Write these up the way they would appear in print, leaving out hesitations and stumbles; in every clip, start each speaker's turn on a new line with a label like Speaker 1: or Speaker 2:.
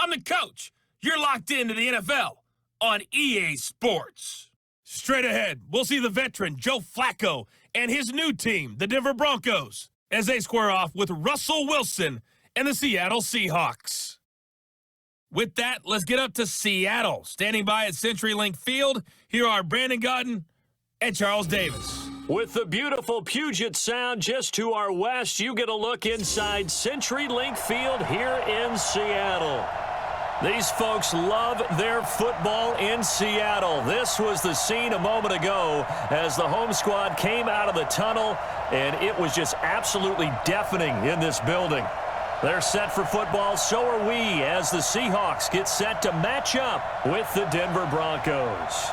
Speaker 1: I'm the coach. You're locked into the NFL on EA Sports. Straight ahead, we'll see the veteran Joe Flacco and his new team, the Denver Broncos, as they square off with Russell Wilson and the Seattle Seahawks. With that, let's get up to Seattle. Standing by at CenturyLink Field, here are Brandon Godden and Charles Davis.
Speaker 2: With the beautiful Puget Sound just to our west, you get a look inside CenturyLink Field here in Seattle. These folks love their football in Seattle. This was the scene a moment ago as the home squad came out of the tunnel, and it was just absolutely deafening in this building. They're set for football, so are we, as the Seahawks get set to match up with the Denver Broncos.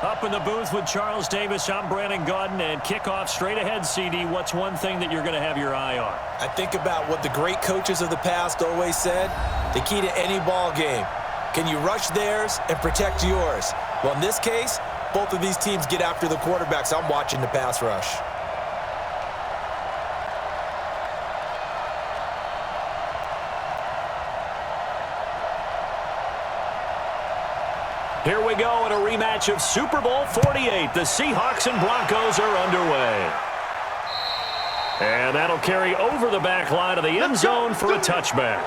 Speaker 2: Up in the booth with Charles Davis, I'm Brandon Godden, and kickoff straight ahead, CD. What's one thing that you're going to have your eye on?
Speaker 3: I think about what the great coaches of the past always said. The key to any ball game. Can you rush theirs and protect yours? Well, in this case, both of these teams get after the quarterbacks. I'm watching the pass rush.
Speaker 2: Here we go in a rematch of Super Bowl 48. The Seahawks and Broncos are underway. And that'll carry over the back line of the end zone for a touchback.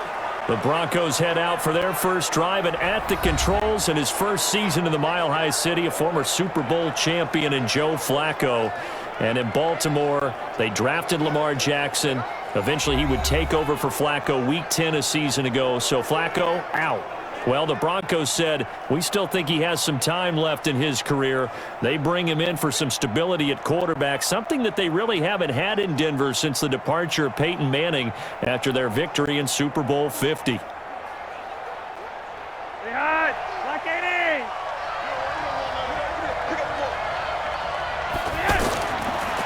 Speaker 2: The Broncos head out for their first drive, and at the controls in his first season in the Mile High City, a former Super Bowl champion in Joe Flacco. And in Baltimore, they drafted Lamar Jackson. Eventually, he would take over for Flacco Week 10 a season ago. So Flacco out. Well, the Broncos said, we still think he has some time left in his career. They bring him in for some stability at quarterback, something that they really haven't had in Denver since the departure of Peyton Manning after their victory in Super Bowl 50.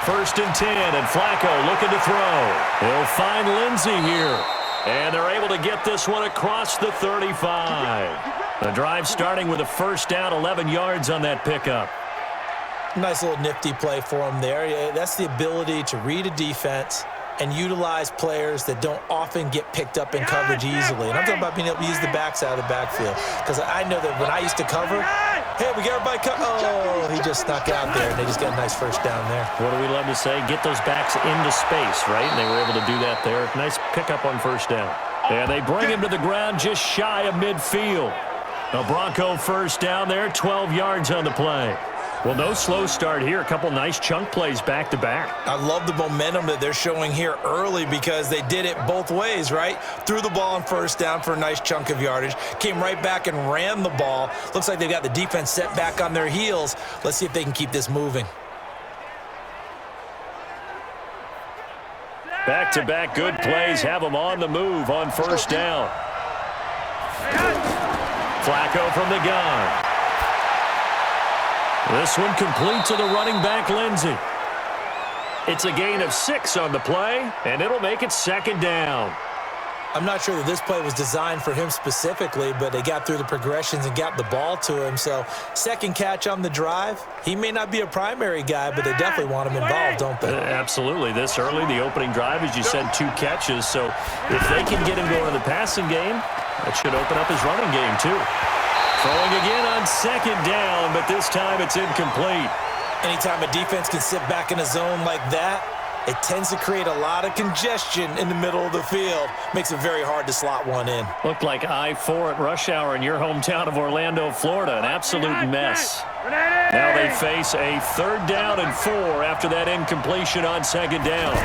Speaker 2: First and 10, and Flacco looking to throw. He'll find Lindsey here. And they're able to get this one across the 35. The drive starting with a first down, 11 yards on that pickup.
Speaker 3: Nice little nifty play for him there. That's the ability to read a defense and utilize players that don't often get picked up in coverage easily. And I'm talking about being able to use the backs out of the backfield. Because I know that when I used to cover, hey, we got everybody oh, he just snuck out there, and they just got a nice first down there.
Speaker 2: What do we love to say? Get those backs into space, right? And they were able to do that there. Nice pickup on first down. And they bring him to the ground just shy of midfield. A Bronco first down there, 12 yards on the play. Well, no slow start here. A couple nice chunk plays back-to-back.
Speaker 3: I love the momentum that they're showing here early because they did it both ways, right? Threw the ball on first down for a nice chunk of yardage. Came right back and ran the ball. Looks like they've got the defense set back on their heels. Let's see if they can keep this moving.
Speaker 2: Back-to-back good plays have them on the move on first down. Flacco from the gun. This one complete to the running back, Lindsey. It's a gain of 6 on the play, and it'll make it second down.
Speaker 3: I'm not sure that this play was designed for him specifically, but they got through the progressions and got the ball to him. So second catch on the drive. He may not be a primary guy, but they definitely want him involved, don't they?
Speaker 2: Absolutely. This early, the opening drive, as you said, 2 catches. So if they can get him going in the passing game, that should open up his running game too. Throwing again on second down, but this time it's incomplete.
Speaker 3: Anytime a defense can sit back in a zone like that, it tends to create a lot of congestion in the middle of the field. Makes it very hard to slot one in.
Speaker 2: Looked like I-4 at rush hour in your hometown of Orlando, Florida. An absolute mess. Now they face a 3rd down and 4 after that incompletion on second down.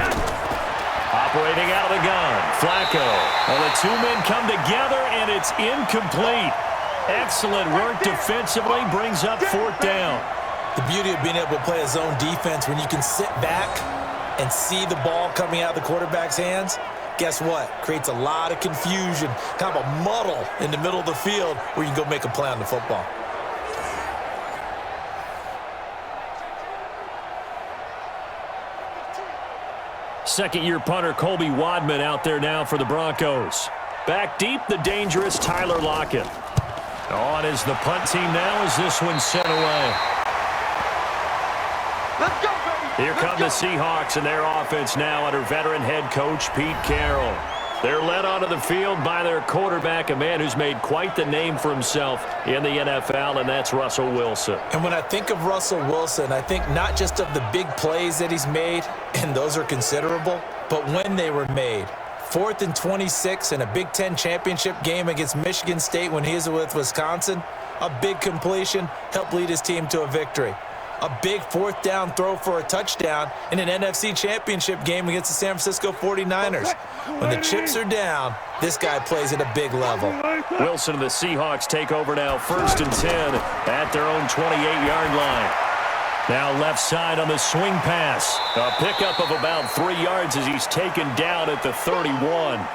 Speaker 2: Operating out of the gun, Flacco. Well, the 2 men come together, and it's incomplete. Excellent work defensively, brings up 4th down.
Speaker 3: The beauty of being able to play a zone defense when you can sit back and see the ball coming out of the quarterback's hands, guess what? Creates a lot of confusion, kind of a muddle in the middle of the field where you can go make a play on the football.
Speaker 2: Second-year punter Colby Wadman out there now for the Broncos. Back deep, the dangerous Tyler Lockett. On is the punt team now as this one's sent away.
Speaker 4: Let's go, baby.
Speaker 2: Here come the Seahawks and their offense now under veteran head coach Pete Carroll. They're led onto the field by their quarterback, a man who's made quite the name for himself in the NFL, and that's Russell Wilson.
Speaker 3: And when I think of Russell Wilson, I think not just of the big plays that he's made, and those are considerable, but when they were made. 4th and 26 in a Big Ten championship game against Michigan State when he was with Wisconsin. A big completion helped lead his team to a victory. A big 4th down throw for a touchdown in an NFC championship game against the San Francisco 49ers. When the chips are down, this guy plays at a big level.
Speaker 2: Wilson and the Seahawks take over now, 1st and 10 at their own 28-yard line. Now left side on the swing pass. A pickup of about 3 yards as he's taken down at the 31.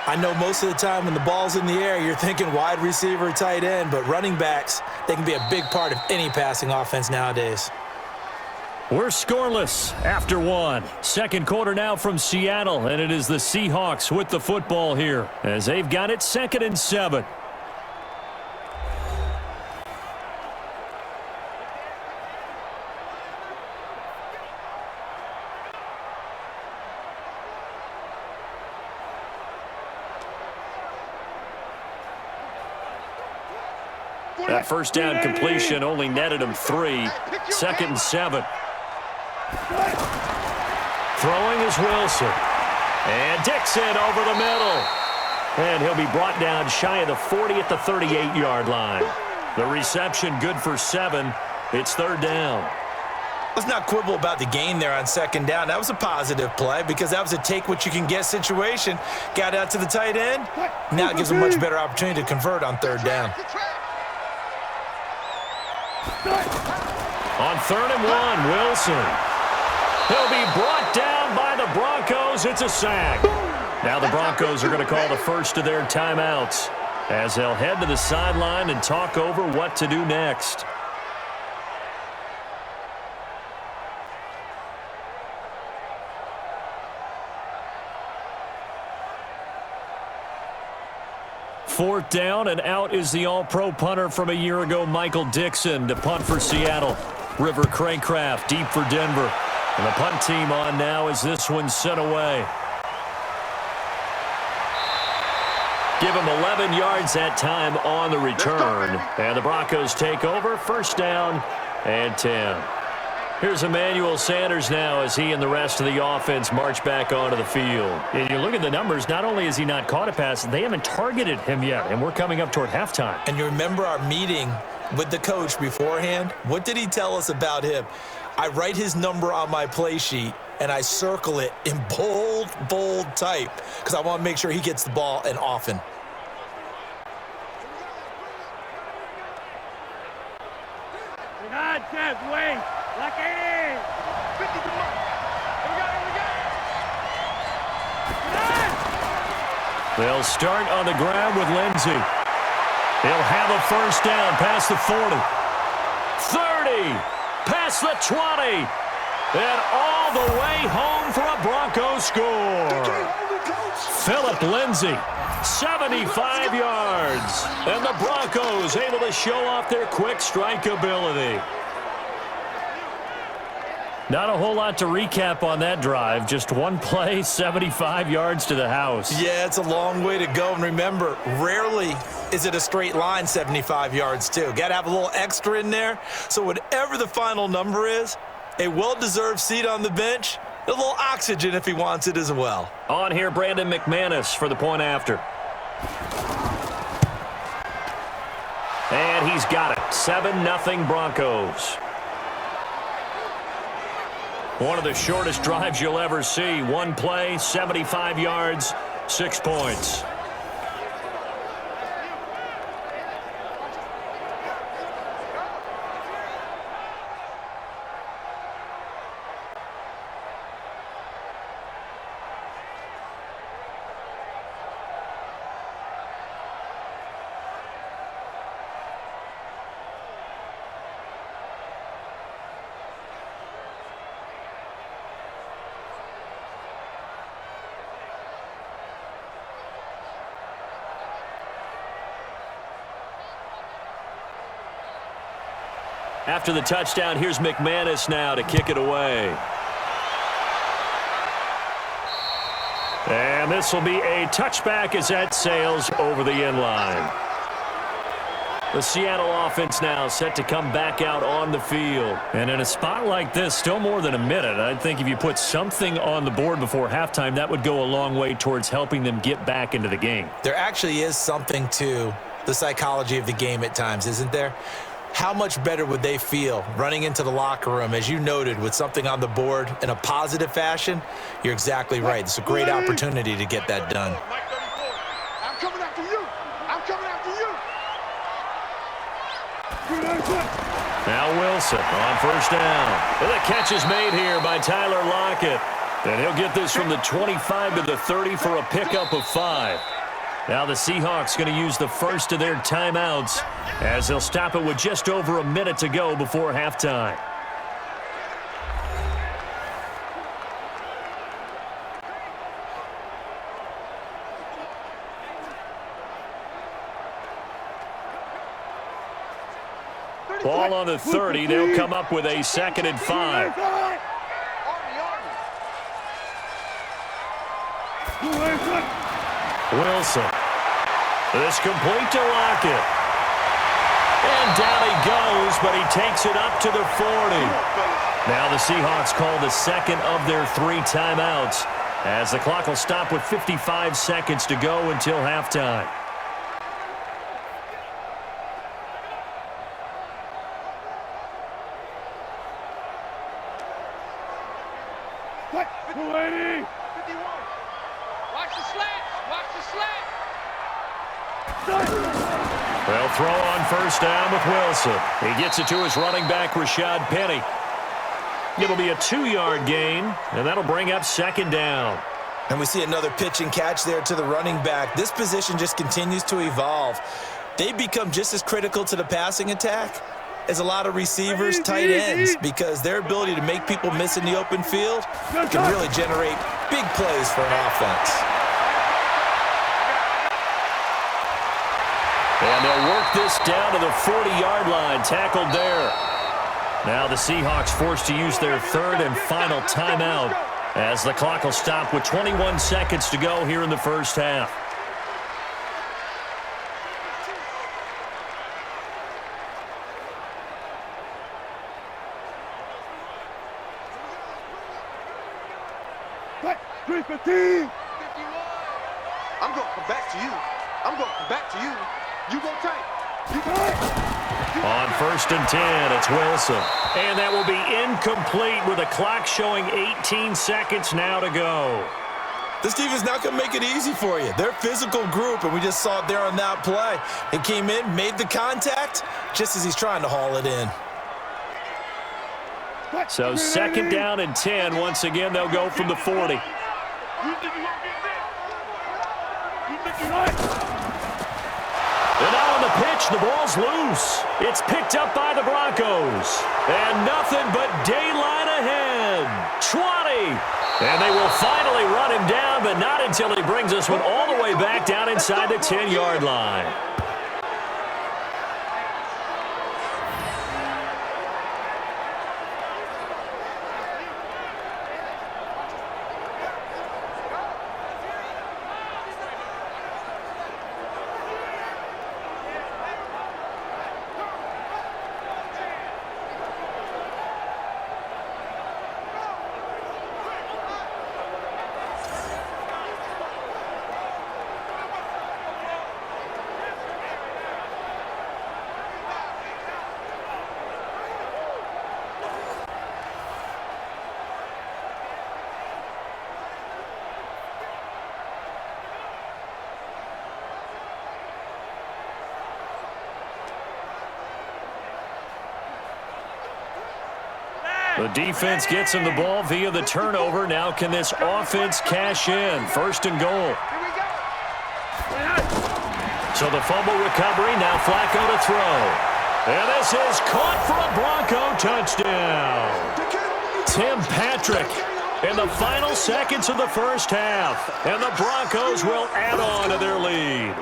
Speaker 3: I know most of the time when the ball's in the air, you're thinking wide receiver, tight end, but running backs, they can be a big part of any passing offense nowadays.
Speaker 2: We're scoreless after one. Second quarter now from Seattle, and it is the Seahawks with the football here as they've got it 2nd and 7. That first down completion only netted him 3. 2nd and 7. Throwing is Wilson. And Dixon over the middle. And he'll be brought down shy of the 40 at the 38-yard line. The reception good for 7. It's 3rd down.
Speaker 3: Let's not quibble about the gain there on 2nd down. That was a positive play because that was a take-what-you-can-get situation. Got out to the tight end. Now it gives a much better opportunity to convert on 3rd down.
Speaker 2: On 3rd and 1, Wilson. He'll be brought down by the Broncos. It's a sack. Now the Broncos are going to call the first of their timeouts as they'll head to the sideline and talk over what to do next. Fourth down, and out is the all-pro punter from a year ago, Michael Dixon, to punt for Seattle. River Craycraft deep for Denver. And the punt team on now as this one's sent away. Give him 11 yards that time on the return. And the Broncos take over, 1st down and 10. Here's Emmanuel Sanders now as he and the rest of the offense march back onto the field. And you look at the numbers, not only has he not caught a pass, they haven't targeted him yet, and we're coming up toward halftime.
Speaker 3: And you remember our meeting with the coach beforehand? What did he tell us about him? I write his number on my play sheet, and I circle it in bold type because I want to make sure he gets the ball and often.
Speaker 4: Wait. Lock it in. 50 to mark. We got
Speaker 2: it. They'll start on the ground with Lindsey. He'll have a 1st down past the 40. 30. Past the 20. And all the way home for a Broncos score. Phillip Lindsey, 75 yards. And the Broncos able to show off their quick strike ability. Not a whole lot to recap on that drive. Just one play, 75 yards to the house.
Speaker 3: Yeah, it's a long way to go. And remember, rarely is it a straight line 75 yards, too. Got to have a little extra in there. So whatever the final number is, a well-deserved seat on the bench, a little oxygen if he wants it as well.
Speaker 2: On here, Brandon McManus for the point after. And he's got it. 7-0 Broncos. One of the shortest drives you'll ever see. One play, 75 yards, 6 points. After the touchdown, here's McManus now to kick it away. And this will be a touchback as that sails over the end line. The Seattle offense now set to come back out on the field. And in a spot like this, still more than a minute, I think if you put something on the board before halftime, that would go a long way towards helping them get back into the game.
Speaker 3: There actually is something to the psychology of the game at times, isn't there? How much better would they feel running into the locker room, as you noted, with something on the board in a positive fashion? You're exactly right. It's a great opportunity to get that done.
Speaker 4: I'm coming after you. I'm coming after you.
Speaker 2: Now Wilson on first down. And the catch is made here by Tyler Lockett. And he'll get this from the 25 to the 30 for a pickup of 5. Now the Seahawks going to use the first of their timeouts as they'll stop it with just over a minute to go before halftime. Ball on the 30. They'll come up with a 2nd and 5. Wilson. This complete to Lockett. And down he goes, but he takes it up to the 40. Now the Seahawks call the second of their 3 timeouts as the clock will stop with 55 seconds to go until halftime. They'll throw on first down with Wilson. He gets it to his running back, Rashad Penny. It'll be a 2-yard gain, and that'll bring up 2nd down.
Speaker 3: And we see another pitch and catch there to the running back. This position just continues to evolve. They become just as critical to the passing attack as a lot of receivers, tight ends, because their ability to make people miss in the open field can really generate big plays for an offense.
Speaker 2: And they'll work this down to the 40-yard line, tackled there. Now the Seahawks forced to use their 3rd and final timeout as the clock will stop with 21 seconds to go here in the first half.
Speaker 4: I'm going to come back to you. I'm going to come back to you. You go tight.
Speaker 2: On 1st and 10, it's Wilson. And that will be incomplete with the clock showing 18 seconds now to go.
Speaker 3: This team is not going to make it easy for you. They're a physical group, and we just saw it there on that play. They came in, made the contact, just as he's trying to haul it in.
Speaker 2: So 2nd down and 10. Once again, they'll go from the 40. And now on the pitch, the ball's loose. It's picked up by the Broncos. And nothing but daylight ahead. 20. And they will finally run him down, but not until he brings us one all the way back down inside the 10-yard line. The defense gets him the ball via the turnover. Now can this offense cash in? 1st and goal. So the fumble recovery. Now Flacco to throw. And this is caught for a Bronco touchdown. Tim Patrick in the final seconds of the first half. And the Broncos will add on to their lead.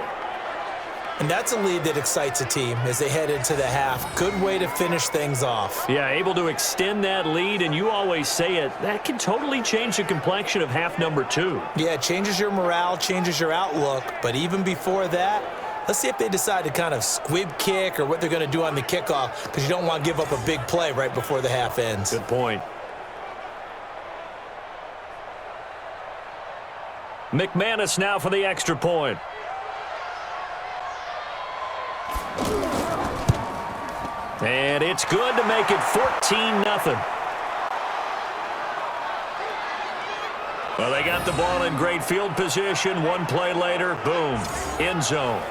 Speaker 3: And that's a lead that excites a team as they head into the half. Good way to finish things off.
Speaker 2: Yeah, able to extend that lead, and you always say it, that can totally change the complexion of half number 2.
Speaker 3: Yeah, it changes your morale, changes your outlook. But even before that, let's see if they decide to kind of squib kick or what they're going to do on the kickoff, because you don't want to give up a big play right before the half ends.
Speaker 2: Good point. McManus now for the extra point. And it's good to make it 14-0. Well, they got the ball in great field position. One play later, boom, end zone.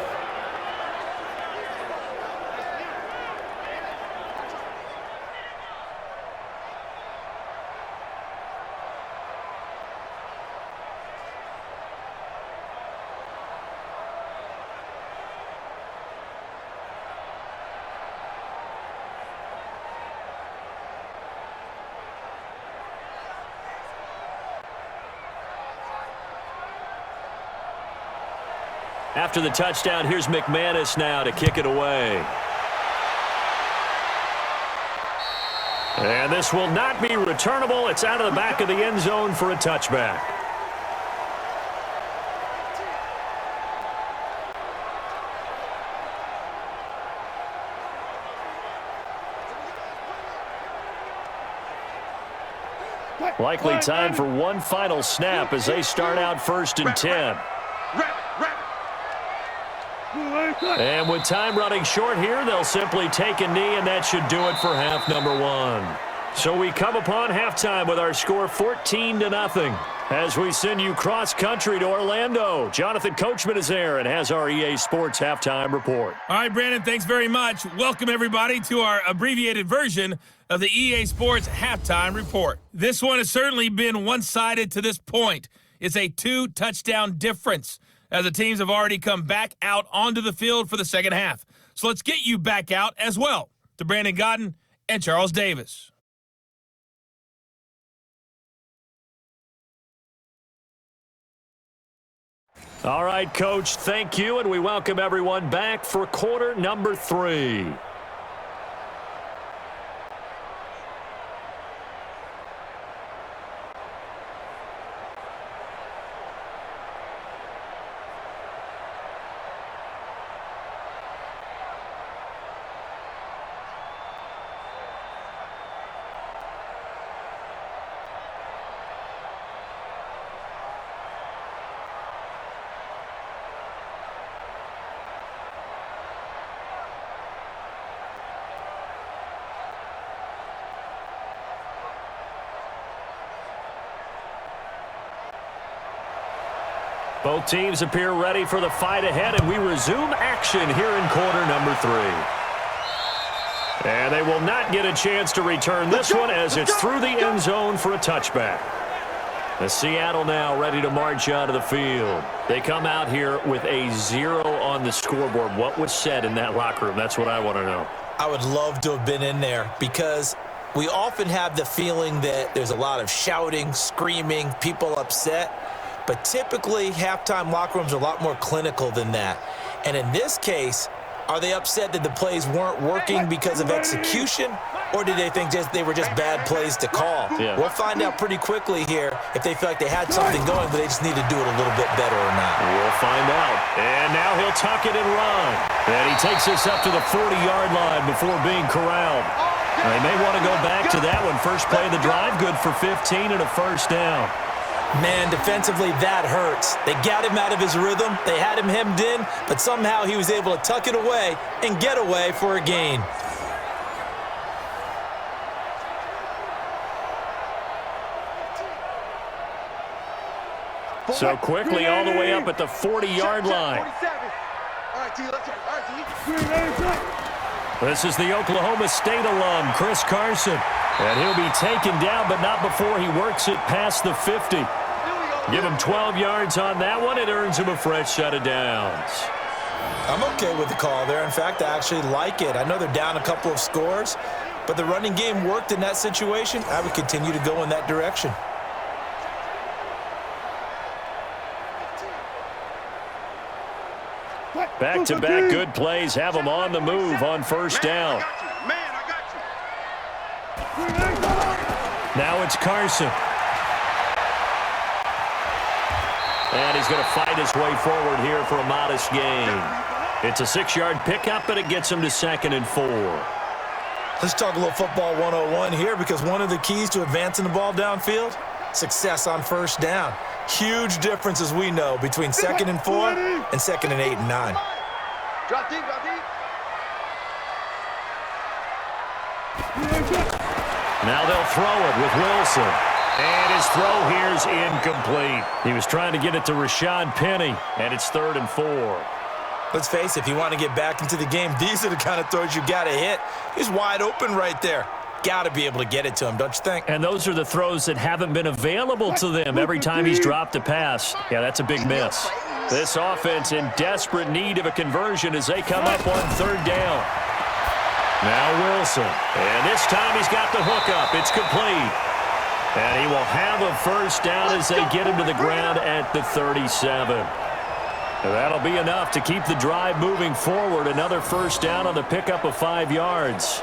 Speaker 2: After the touchdown, here's McManus now to kick it away. And this will not be returnable. It's out of the back of the end zone for a touchback. Likely time for one final snap as they start out 1st and 10. And with time running short here, they'll simply take a knee, and that should do it for half number 1. So we come upon halftime with our score 14-0 as we send you cross-country to Orlando. Jonathan Coachman is there and has our EA Sports halftime report.
Speaker 1: All right, Brandon, thanks very much. Welcome, everybody, to our abbreviated version of the EA Sports halftime report. This one has certainly been one-sided to this point. It's a 2-touchdown difference, as the teams have already come back out onto the field for the second half. So let's get you back out as well to Brandon Godden and Charles Davis.
Speaker 2: All right, Coach, thank you, and we welcome everyone back for quarter number 3. Both teams appear ready for the fight ahead, and we resume action here in quarter number 3. And they will not get a chance to return this one as it's through the end zone for a touchback. The Seattle now ready to march out of the field. They come out here with a 0 on the scoreboard. What was said in that locker room? That's what I want to know.
Speaker 3: I would love to have been in there, because we often have the feeling that there's a lot of shouting, screaming, people upset. But typically, halftime locker rooms are a lot more clinical than that. And in this case, are they upset that the plays weren't working because of execution, or did they think they were just bad plays to call?
Speaker 2: Yeah.
Speaker 3: We'll find out pretty quickly here if they feel like they had something going, but they just need to do it a little bit better or not.
Speaker 2: We'll find out. And now he'll tuck it and run. And he takes us up to the 40-yard line before being corralled. They may want to go back to that one. First play of the drive, good for 15 and a first down.
Speaker 3: Man, defensively, that hurts. They got him out of his rhythm. They had him hemmed in, but somehow he was able to tuck it away and get away for a gain.
Speaker 2: So quickly all the way up at the 40-yard line. This is the Oklahoma State alum, Chris Carson. And he'll be taken down, but not before he works it past the 50. Give him 12 yards on that one. It earns him a fresh set of downs.
Speaker 3: I'm okay with the call there. In fact, I actually like it. I know they're down a couple of scores, but the running game worked in that situation. I would continue to go in that direction.
Speaker 2: Back-to-back good plays have them on the move on first down. Now it's Carson. And he's going to fight his way forward here for a modest gain. It's a 6-yard pickup, but it gets him to 2nd and 4.
Speaker 3: Let's talk a little football 101 here, because one of the keys to advancing the ball downfield, success on first down. Huge difference, as we know, between 2nd and 4 and 2nd and 8 and 9.
Speaker 4: Drop deep, drop deep.
Speaker 2: Now they'll throw it with Wilson. And his throw here's incomplete. He was trying to get it to Rashad Penny, and it's 3rd and 4.
Speaker 3: Let's face it, if you want to get back into the game, these are the kind of throws you got to hit. He's wide open right there. Got to be able to get it to him, don't you think?
Speaker 2: And those are the throws that haven't been available to them every time he's dropped a pass. Yeah, that's a big miss. This offense in desperate need of a conversion as they come up on 3rd down. Now Wilson. And this time he's got the hookup. It's complete. And he will have a first down as they get him to the ground at the 37. That'll be enough to keep the drive moving forward. Another first down on the pickup of 5 yards.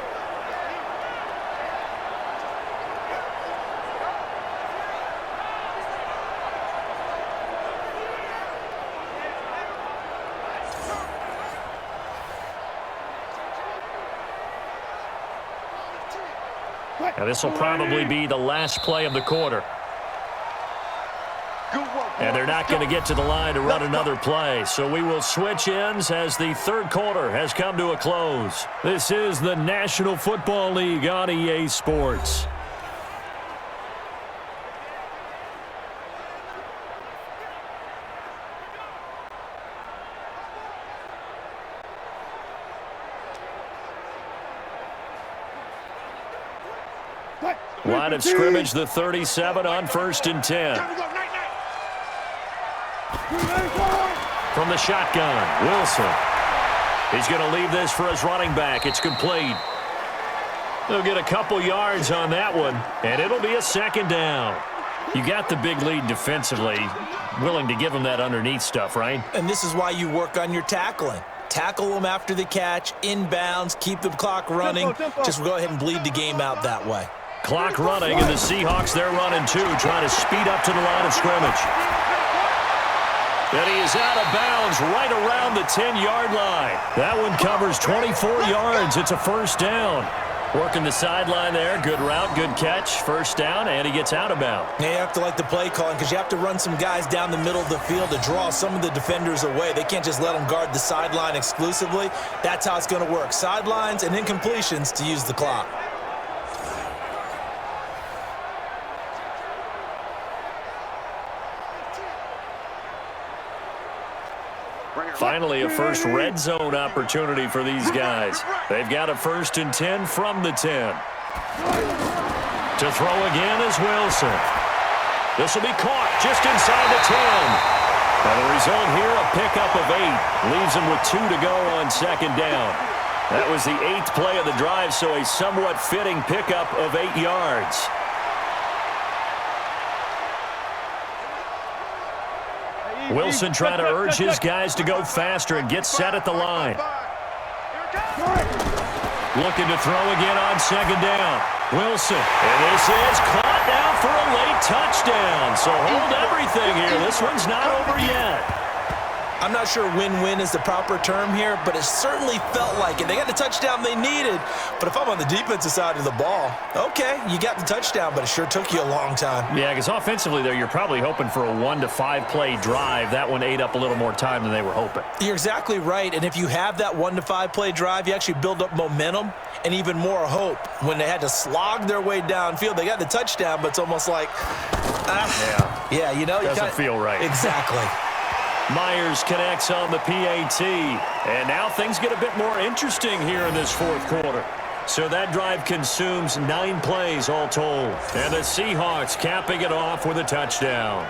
Speaker 2: Now this will probably be the last play of the quarter. And they're not going to get to the line to run another play. So we will switch ends as the 3rd quarter has come to a close. This is the National Football League on EA Sports. Line of scrimmage, the 37 on 1st and 10. From the shotgun, Wilson. He's going to leave this for his running back. It's complete. They'll get a couple yards on that one, and it'll be a 2nd down. You got the big lead defensively, willing to give them that underneath stuff, right?
Speaker 3: And this is why you work on your tackling. Tackle them after the catch, inbounds, keep the clock running. Just go ahead and bleed the game out that way.
Speaker 2: Clock running, and the Seahawks, they're running too, trying to speed up to the line of scrimmage. And he is out of bounds right around the 10-yard line. That one covers 24 yards. It's a first down. Working the sideline there. Good route, good catch. First down, and he gets out of bounds.
Speaker 3: Yeah, you have to like the play calling, because you have to run some guys down the middle of the field to draw some of the defenders away. They can't just let them guard the sideline exclusively. That's how it's going to work. Sidelines and incompletions to use the clock.
Speaker 2: Finally, a first red zone opportunity for these guys. They've got a 1st and 10 from the 10. To throw again is Wilson. This will be caught just inside the 10. And the result here, a pickup of 8. Leaves him with 2 to go on 2nd down. That was the 8th play of the drive, so a somewhat fitting pickup of 8 yards. Wilson trying to urge his guys to go faster and get set at the line. Looking to throw again on 2nd down. Wilson. And this is caught now for a late touchdown. So hold everything here. This one's not over yet.
Speaker 3: I'm not sure win-win is the proper term here, but it certainly felt like it. They got the touchdown they needed, but if I'm on the defensive side of the ball, okay, you got the touchdown, but it sure took you a long time.
Speaker 2: Yeah, because offensively, though, you're probably hoping for a 1 to 5 play drive. That one ate up a little more time than they were hoping.
Speaker 3: You're exactly right, and if you have that 1 to 5 play drive, you actually build up momentum and even more hope. When they had to slog their way downfield, they got the touchdown, but it's almost like, yeah, you know.
Speaker 2: Doesn't feel right.
Speaker 3: Exactly.
Speaker 2: Myers connects on the PAT. And now things get a bit more interesting here in this 4th quarter. So that drive consumes 9 plays all told. And the Seahawks capping it off with a touchdown.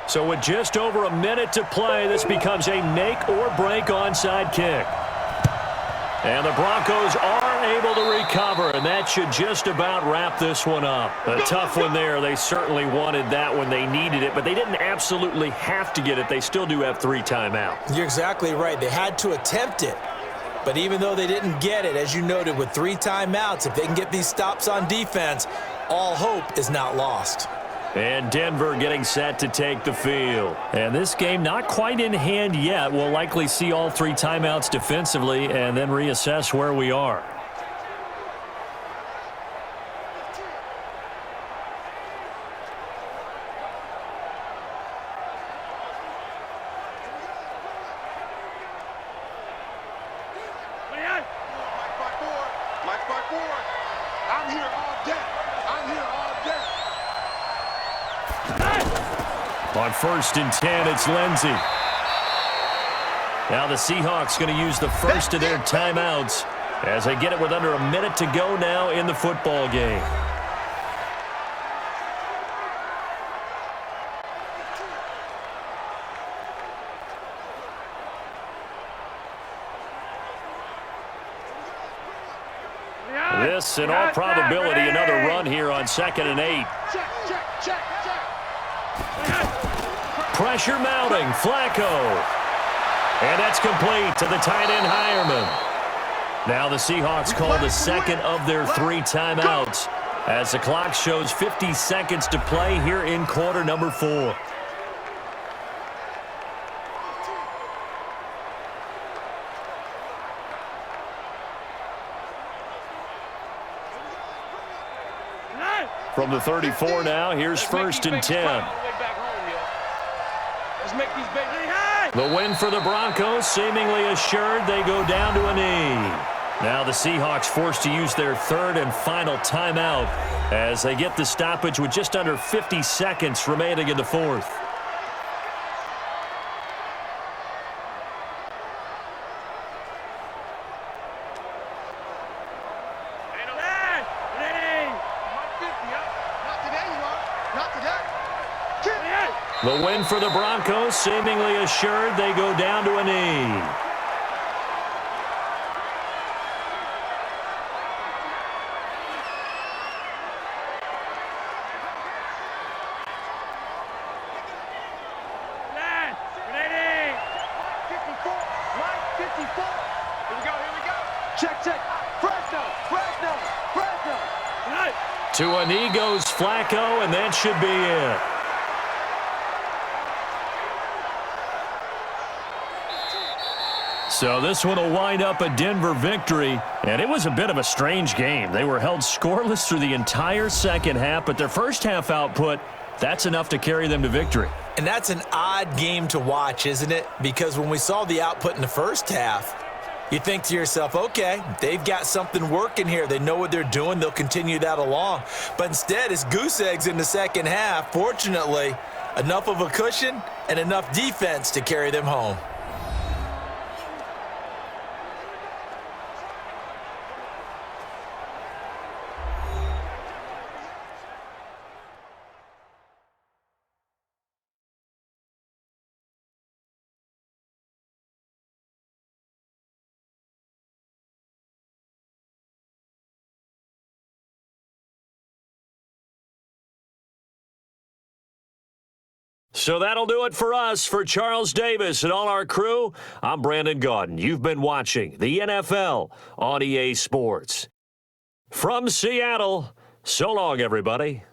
Speaker 2: So with just over a minute to play, this becomes a make or break onside kick. And the Broncos are able to recover, and that should just about wrap this one up. A tough one there. They certainly wanted that when they needed it, but they didn't absolutely have to get it. They still do have 3 timeouts.
Speaker 3: You're exactly right. They had to attempt it. But even though they didn't get it, as you noted, with 3 timeouts, if they can get these stops on defense, all hope is not lost.
Speaker 2: And Denver getting set to take the field. And this game not quite in hand yet. We'll likely see all 3 timeouts defensively and then reassess where we are.
Speaker 4: I'm here all day. I'm here all day.
Speaker 2: On 1st and 10, it's Lindsey. Now the Seahawks going to use the first of their timeouts as they get it with under a minute to go now in the football game. This, in all probability, another run here on 2nd and 8.
Speaker 4: Check.
Speaker 2: Pressure mounting, Flacco. And that's complete to the tight end, Hireman. Now the Seahawks call the second of their 3 timeouts as the clock shows 50 seconds to play here in quarter number 4. From the 34 now, here's 1st and 10. The win for the Broncos, seemingly assured. They go down to a knee. Now the Seahawks forced to use their 3rd and final timeout as they get the stoppage with just under 50 seconds remaining in the 4th. The win for the Broncos, seemingly assured. They go down to a knee.
Speaker 4: Check. Fresno.
Speaker 2: To a knee goes Flacco, and that should be it. So this one will wind up a Denver victory, and it was a bit of a strange game. They were held scoreless through the entire second half, but their first half output, that's enough to carry them to victory.
Speaker 3: And that's an odd game to watch, isn't it? Because when we saw the output in the first half, you think to yourself, okay, they've got something working here. They know what they're doing. They'll continue that along. But instead, it's goose eggs in the second half. Fortunately, enough of a cushion and enough defense to carry them home.
Speaker 2: So that'll do it for us. For Charles Davis and all our crew, I'm Brandon Gaudin. You've been watching the NFL on EA Sports. From Seattle, so long, everybody.